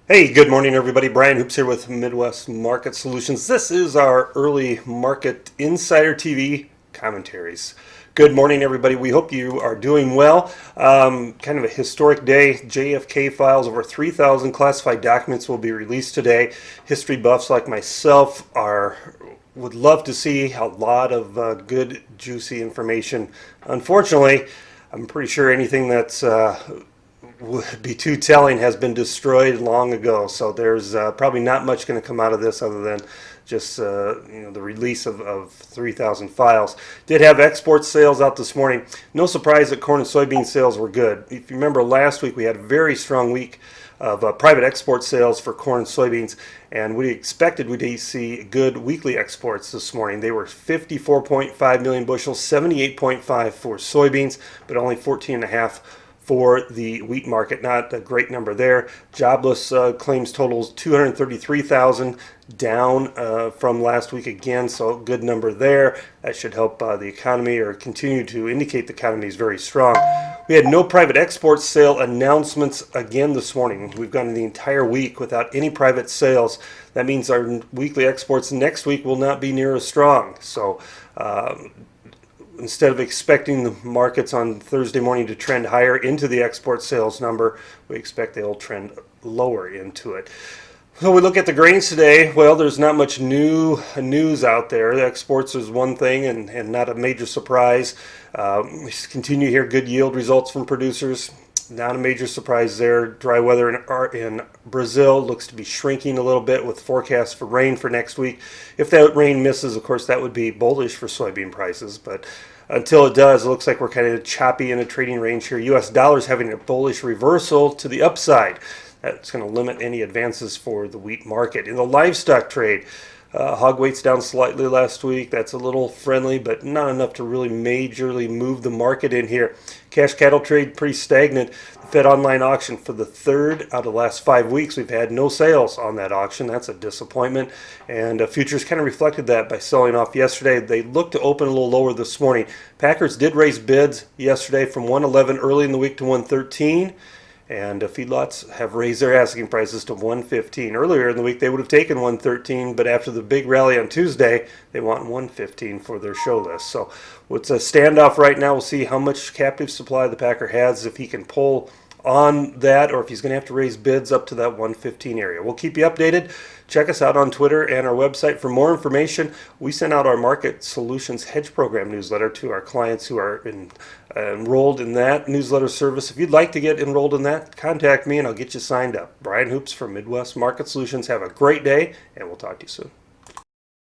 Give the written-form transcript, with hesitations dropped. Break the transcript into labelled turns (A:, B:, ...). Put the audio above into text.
A: Hey, good morning, everybody. Brian Hoops here with Midwest Market Solutions. This is our early market insider TV commentaries. Good morning, everybody. We hope you are doing well. Kind of a historic day. JFK files, over 3,000 classified documents will be released today. History buffs like myself would love to see a lot of good, juicy information. Unfortunately, I'm pretty sure anything that's would be too telling has been destroyed long ago. So there's probably not much going to come out of this other than just the release of 3,000 files. Did have export sales out this morning. No surprise that corn and soybean sales were good. If you remember last week, we had a very strong week of private export sales for corn and soybeans, and we expected we'd see good weekly exports this morning. They were 54.5 million bushels, 78.5 for soybeans, but only 14.5 for the wheat market. Not a great number there. Jobless claims totals 233,000, down from last week again, so good number there. That should help the economy, or continue to indicate the economy is very strong. We had no private export sale announcements again this morning. We've gone the entire week without any private sales. That means our weekly exports next week will not be near as strong. So instead of expecting the markets on Thursday morning to trend higher into the export sales number, we expect they'll trend lower into it. So we look at the grains today. Well, there's not much new news out there. The exports is one thing, and not a major surprise. We continue to hear good yield results from producers. Not a major surprise there. Dry weather in Brazil looks to be shrinking a little bit, with forecasts for rain for next week. If that rain misses, of course, that would be bullish for soybean prices. But until it does, it looks like we're kind of choppy in a trading range here. U.S. dollars having a bullish reversal to the upside. That's going to limit any advances for the wheat market. In the livestock trade, hog weight's down slightly last week. That's a little friendly, but not enough to really majorly move the market in here. Cash cattle trade pretty stagnant. The Fed online auction, for the third out of the last 5 weeks, we've had no sales on that auction. That's a disappointment. And futures kind of reflected that by selling off yesterday. They look to open a little lower this morning. Packers did raise bids yesterday from 111 early in the week to 113. And feedlots have raised their asking prices to 115. Earlier in the week, they would have taken 113, but after the big rally on Tuesday, they want 115 for their show list. So it's a standoff right now. We'll see how much captive supply the Packer has, if he can pull on that, or if he's going to have to raise bids up to that 115 area. We'll keep you updated. Check us out on Twitter and our website for more information. We send out our Market Solutions Hedge Program newsletter to our clients who are enrolled in that newsletter service. If you'd like to get enrolled in that, contact me and I'll get you signed up. Brian Hoops from Midwest Market Solutions. Have a great day, and we'll talk to you soon.